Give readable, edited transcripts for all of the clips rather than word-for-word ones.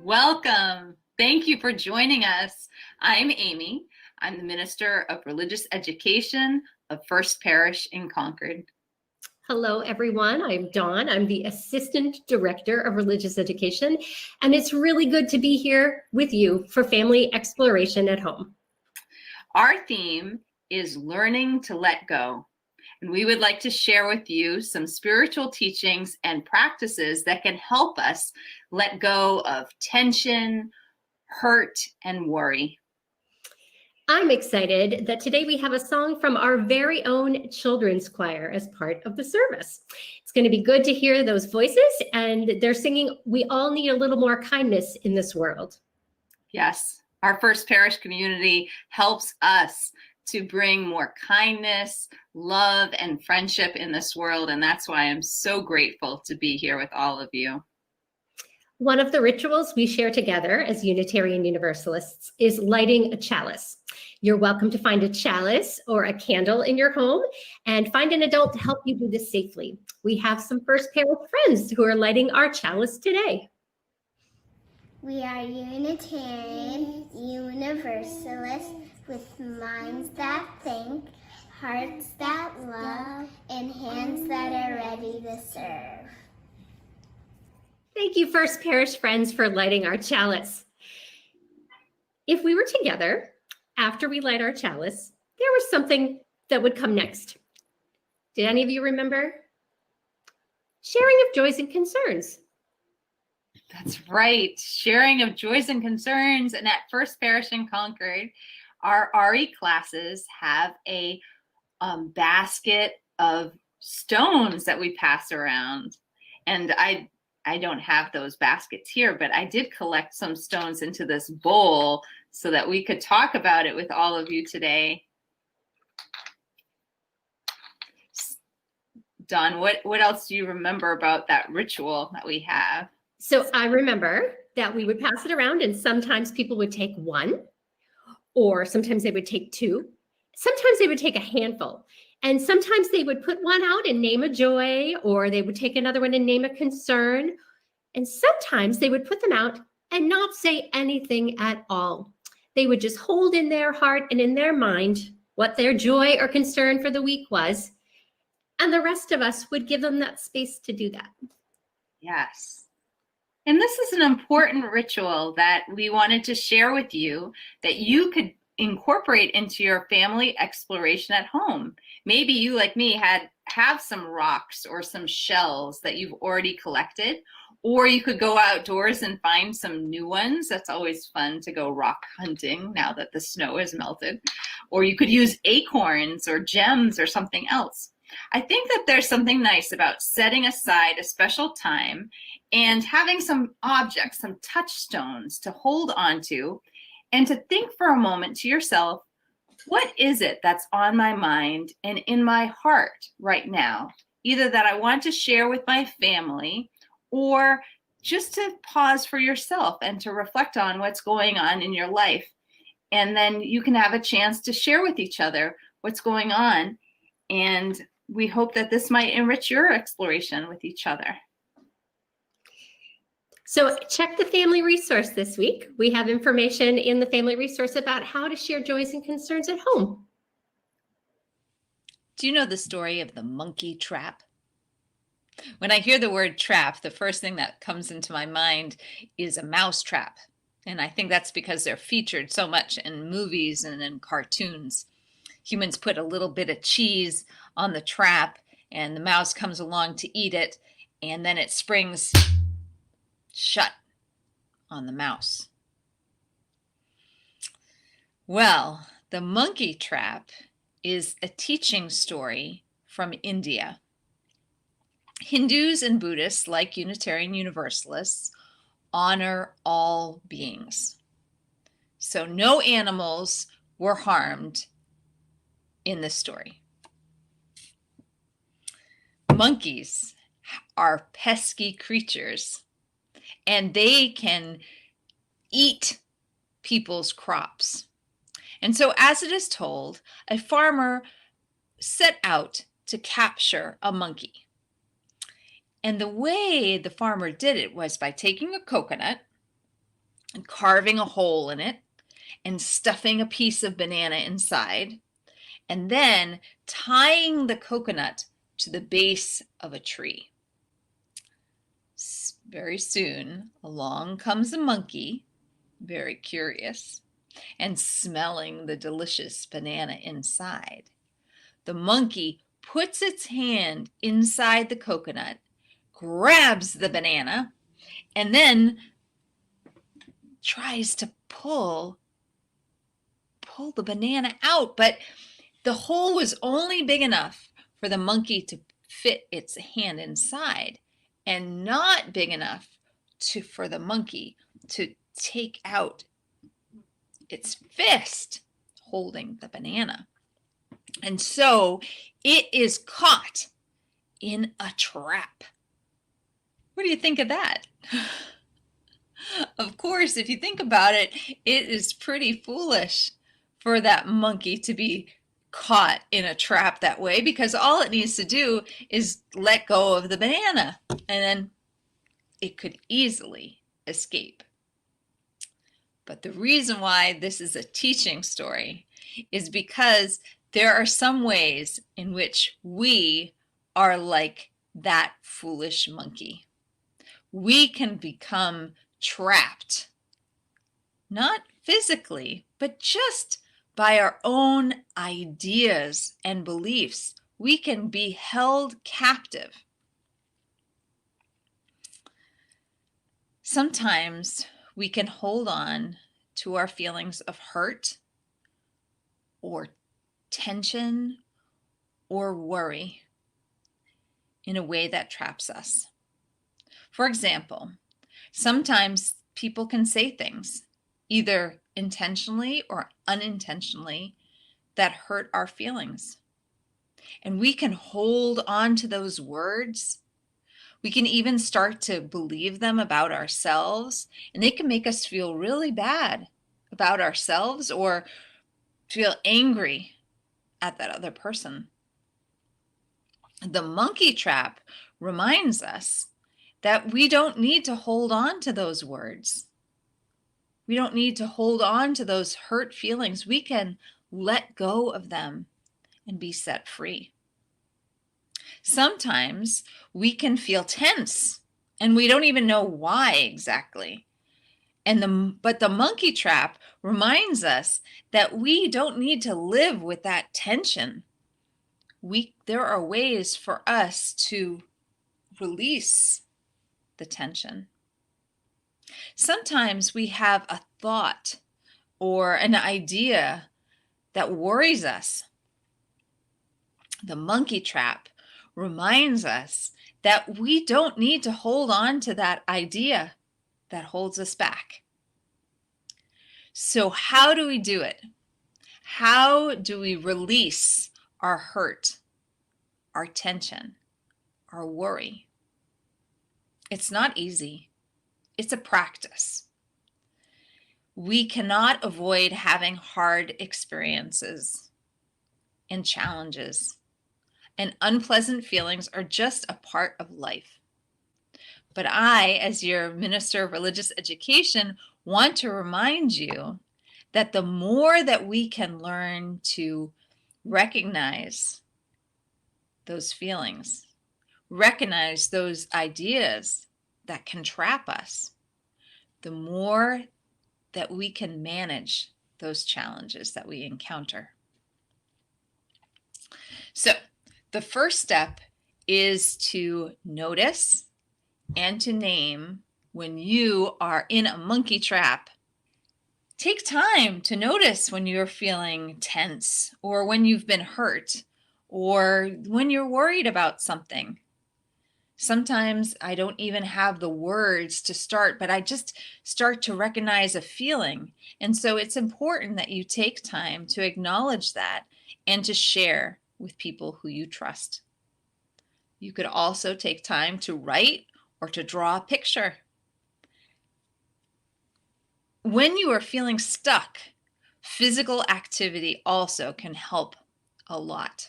Welcome. Thank you for joining us. I'm Amy. I'm the Minister of Religious Education of First Parish in Concord. Hello, everyone. I'm Dawn. I'm the Assistant Director of Religious Education, and it's really good to be here with you for family exploration at home. Our theme is learning to let go, and we would like to share with you some spiritual teachings and practices that can help us let go of tension, hurt, and worry. I'm excited that today we have a song from our very own children's choir as part of the service. It's going to be good to hear those voices, and they're singing, "We all need a little more kindness in this world." Yes, our First Parish community helps us to bring more kindness, love, and friendship in this world, and that's why I'm so grateful to be here with all of you. One of the rituals we share together as Unitarian Universalists is lighting a chalice. You're welcome to find a chalice or a candle in your home and find an adult to help you do this safely. We have some First Parish friends who are lighting our chalice today. We are Unitarian Universalists with minds that think, hearts that love, and hands that are ready to serve. Thank you, First Parish friends, for lighting our chalice. If we were together after we light our chalice, there was something that would come next. Did any of you remember? Sharing of joys and concerns. That's right, sharing of joys and concerns. And at First Parish in Concord, our RE classes have a basket of stones that we pass around. And I don't have those baskets here, but I did collect some stones into this bowl so that we could talk about it with all of you today. Dawn, what else do you remember about that ritual that we have? So I remember that we would pass it around, and sometimes people would take one, or sometimes they would take two. Sometimes they would take a handful. And sometimes they would put one out and name a joy, or they would take another one and name a concern. And sometimes they would put them out and not say anything at all. They would just hold in their heart and in their mind what their joy or concern for the week was. And the rest of us would give them that space to do that. Yes. And this is an important ritual that we wanted to share with you that you could incorporate into your family exploration at home. Maybe you, like me, have some rocks or some shells that you've already collected, or you could go outdoors and find some new ones. That's always fun to go rock hunting now that the snow has melted. Or you could use acorns or gems or something else. I think that there's something nice about setting aside a special time and having some objects, some touchstones to hold onto, and to think for a moment to yourself, what is it that's on my mind and in my heart right now? Either that I want to share with my family, or just to pause for yourself and to reflect on what's going on in your life. And then you can have a chance to share with each other what's going on. And we hope that this might enrich your exploration with each other. So check the family resource this week. We have information in the family resource about how to share joys and concerns at home. Do you know the story of the monkey trap? When I hear the word trap, the first thing that comes into my mind is a mouse trap. And I think that's because they're featured so much in movies and in cartoons. Humans put a little bit of cheese on the trap, and the mouse comes along to eat it, and then it springs shut on the mouse. Well, the monkey trap is a teaching story from India. Hindus and Buddhists, like Unitarian Universalists, honor all beings. So no animals were harmed in this story. Monkeys are pesky creatures, and they can eat people's crops. And so, as it is told, a farmer set out to capture a monkey. And the way the farmer did it was by taking a coconut and carving a hole in it and stuffing a piece of banana inside, and then tying the coconut to the base of a tree. Very soon, along comes a monkey, very curious, and smelling the delicious banana inside. The monkey puts its hand inside the coconut, grabs the banana, and then tries to pull the banana out, but the hole was only big enough for the monkey to fit its hand inside and not big enough for the monkey to take out its fist holding the banana. And so it is caught in a trap. What do you think of that? Of course, if you think about it, it is pretty foolish for that monkey to be caught in a trap that way, because all it needs to do is let go of the banana and then it could easily escape. But the reason why this is a teaching story is because there are some ways in which we are like that foolish monkey. We can become trapped, not physically, but just by our own ideas and beliefs. We can be held captive. Sometimes we can hold on to our feelings of hurt or tension or worry in a way that traps us. For example, sometimes people can say things, either intentionally or unintentionally, that hurt our feelings. And we can hold on to those words. We can even start to believe them about ourselves, and they can make us feel really bad about ourselves or feel angry at that other person. The monkey trap reminds us that we don't need to hold on to those words. We don't need to hold on to those hurt feelings. We can let go of them and be set free. Sometimes we can feel tense and we don't even know why exactly. But the monkey trap reminds us that we don't need to live with that tension. There are ways for us to release the tension. Sometimes we have a thought or an idea that worries us. The monkey trap reminds us that we don't need to hold on to that idea that holds us back. So how do we do it? How do we release our hurt, our tension, our worry? It's not easy. It's a practice. We cannot avoid having hard experiences and challenges, and unpleasant feelings are just a part of life. But I, as your minister of religious education, want to remind you that the more that we can learn to recognize those feelings, recognize those ideas that can trap us, the more that we can manage those challenges that we encounter. So the first step is to notice and to name when you are in a monkey trap. Take time to notice when you're feeling tense or when you've been hurt or when you're worried about something. Sometimes I don't even have the words to start, but I just start to recognize a feeling. And so it's important that you take time to acknowledge that and to share with people who you trust. You could also take time to write or to draw a picture. When you are feeling stuck, physical activity also can help a lot.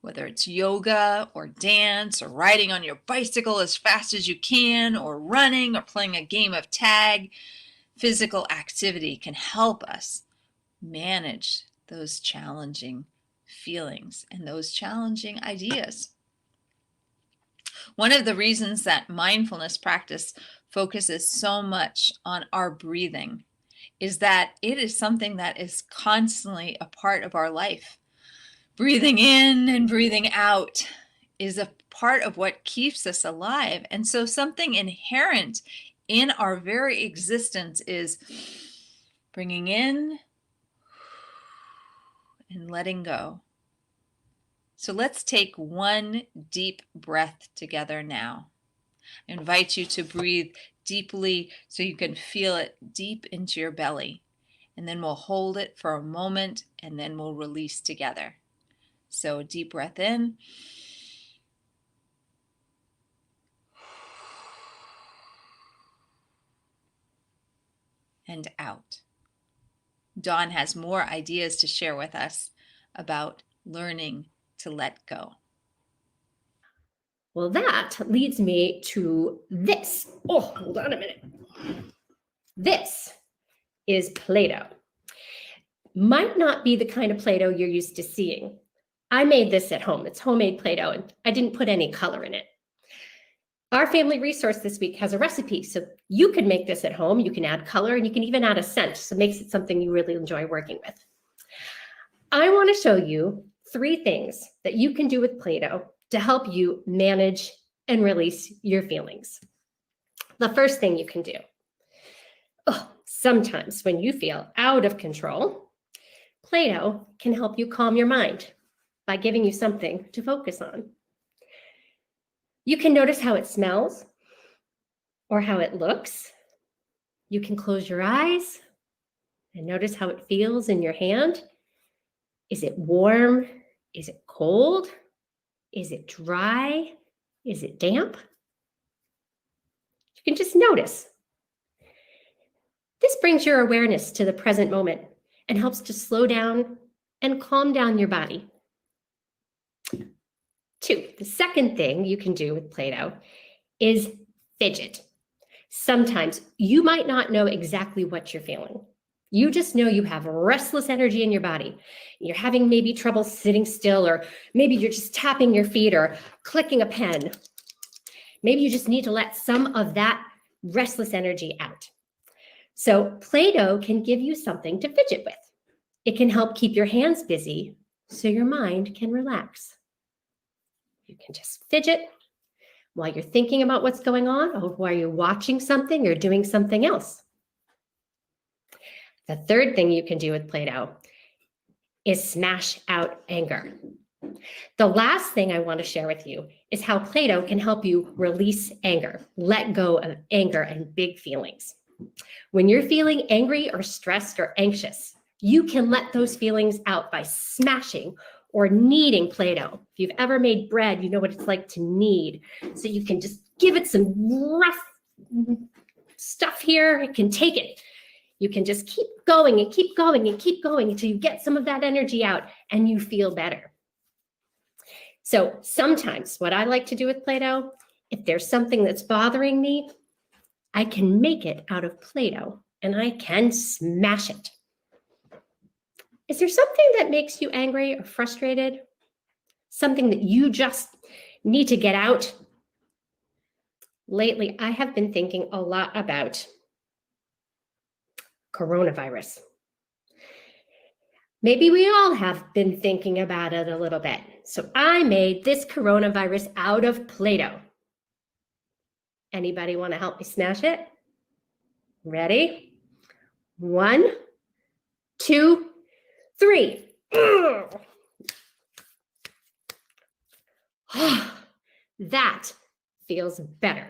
Whether it's yoga or dance or riding on your bicycle as fast as you can or running or playing a game of tag, physical activity can help us manage those challenging feelings and those challenging ideas. One of the reasons that mindfulness practice focuses so much on our breathing is that it is something that is constantly a part of our life. Breathing in and breathing out is a part of what keeps us alive. And so something inherent in our very existence is bringing in and letting go. So let's take one deep breath together now. I invite you to breathe deeply so you can feel it deep into your belly. And then we'll hold it for a moment and then we'll release together. So a deep breath in. And out. Dawn has more ideas to share with us about learning to let go. Well, that leads me to this. Oh, hold on a minute. This is Play-Doh. Might not be the kind of Play-Doh you're used to seeing. I made this at home. It's homemade Play-Doh, and I didn't put any color in it. Our family resource this week has a recipe, so you can make this at home. You can add color, and you can even add a scent, so it makes it something you really enjoy working with. I want to show you 3 things that you can do with Play-Doh to help you manage and release your feelings. The first thing you can do, sometimes when you feel out of control, Play-Doh can help you calm your mind by giving you something to focus on. You can notice how it smells or how it looks. You can close your eyes and notice how it feels in your hand. Is it warm? Is it cold? Is it dry? Is it damp? You can just notice. This brings your awareness to the present moment and helps to slow down and calm down your body. 2, the second thing you can do with Play-Doh is fidget. Sometimes you might not know exactly what you're feeling. You just know you have restless energy in your body. You're having maybe trouble sitting still, or maybe you're just tapping your feet or clicking a pen. Maybe you just need to let some of that restless energy out. So Play-Doh can give you something to fidget with. It can help keep your hands busy so your mind can relax. You can just fidget while you're thinking about what's going on, or while you're watching something or doing something else. The third thing you can do with Play-Doh is smash out anger. The last thing I want to share with you is how Play-Doh can help you release anger, let go of anger and big feelings. When you're feeling angry or stressed or anxious, you can let those feelings out by smashing or kneading Play-Doh. If you've ever made bread, you know what it's like to knead. So you can just give it some rough stuff here. It can take it. You can just keep going and keep going and keep going until you get some of that energy out and you feel better. So sometimes what I like to do with Play-Doh, if there's something that's bothering me, I can make it out of Play-Doh and I can smash it. Is there something that makes you angry or frustrated? Something that you just need to get out? Lately, I have been thinking a lot about coronavirus. Maybe we all have been thinking about it a little bit. So I made this coronavirus out of Play-Doh. Anybody want to help me smash it? Ready? 1, 2, 3. That feels better.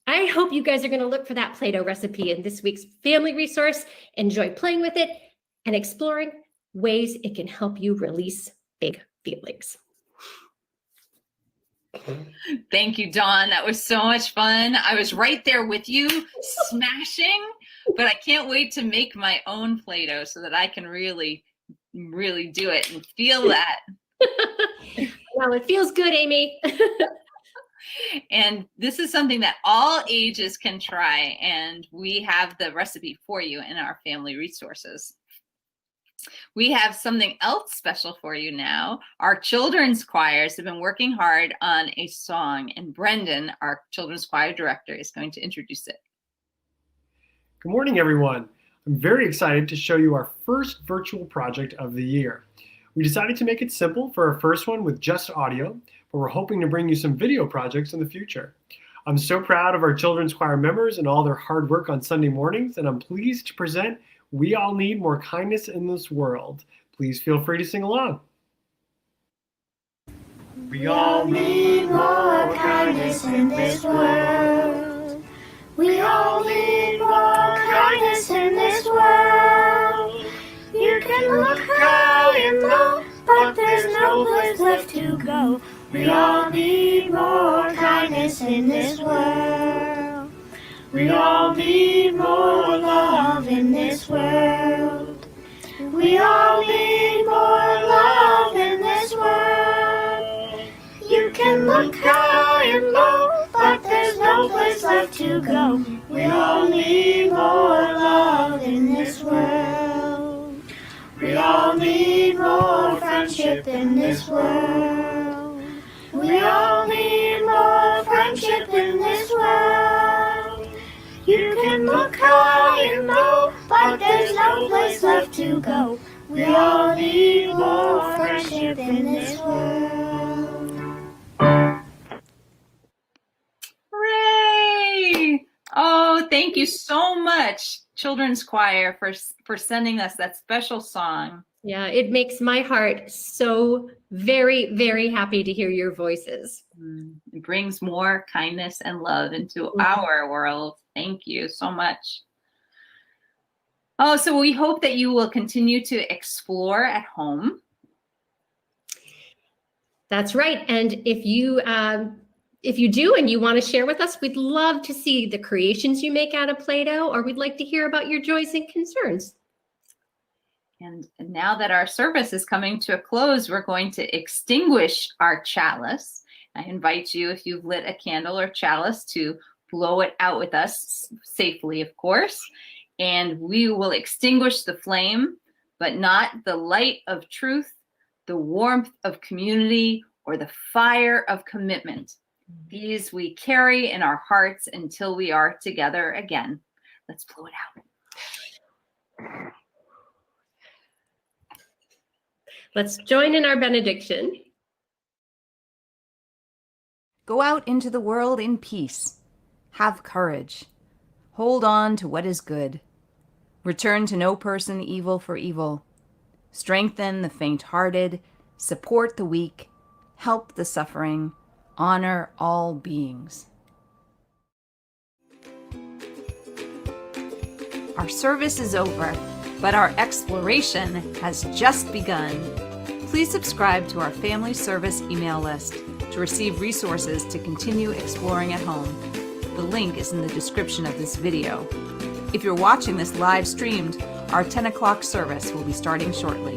I hope you guys are going to look for that Play-Doh recipe in this week's family resource. Enjoy playing with it and exploring ways it can help you release big feelings. Thank you, Dawn. That was so much fun. I was right there with you, smashing, but I can't wait to make my own Play-Doh so that I can really do it and feel that. Well, it feels good, Amy. And this is something that all ages can try, and we have the recipe for you in our family resources. We have something else special for you now. Our children's choirs have been working hard on a song, and Brendan, our children's choir director, is going to introduce it. Good morning, everyone. I'm very excited to show you our first virtual project of the year. We decided to make it simple for our first one with just audio, but we're hoping to bring you some video projects in the future. I'm so proud of our children's choir members and all their hard work on Sunday mornings, and I'm pleased to present We All Need More Kindness in This World. Please feel free to sing along. We all need more kindness in this world. We all need more kindness in this world. You can look high and low, but there's no place left to go. We all need more kindness in this world. We all need more love in this world. We all need more love in this world. You can look high and low, but there's no place left to go. We all need more love in this world. We all need more friendship in this world. We all need more friendship in this world. You can look high and low, but there's no place left to go. We all need more friendship in this world. Hooray! Oh, thank you so much, Children's Choir, for sending us that special song. Yeah, it makes my heart so very, very happy to hear your voices. It brings more kindness and love into our world. Thank you so much. Oh, so we hope that you will continue to explore at home. That's right. And if you do and you want to share with us, we'd love to see the creations you make out of Play-Doh, or we'd like to hear about your joys and concerns. And now that our service is coming to a close, we're going to extinguish our chalice. I invite you, if you've lit a candle or chalice, to blow it out with us safely, of course. And we will extinguish the flame, but not the light of truth, the warmth of community, or the fire of commitment. These we carry in our hearts until we are together again. Let's blow it out. Let's join in our benediction. Go out into the world in peace. Have courage. Hold on to what is good. Return to no person evil for evil. Strengthen the faint-hearted. Support the weak. Help the suffering. Honor all beings. Our service is over, but our exploration has just begun. Please subscribe to our family service email list to receive resources to continue exploring at home. The link is in the description of this video. If you're watching this live streamed, our 10 o'clock service will be starting shortly.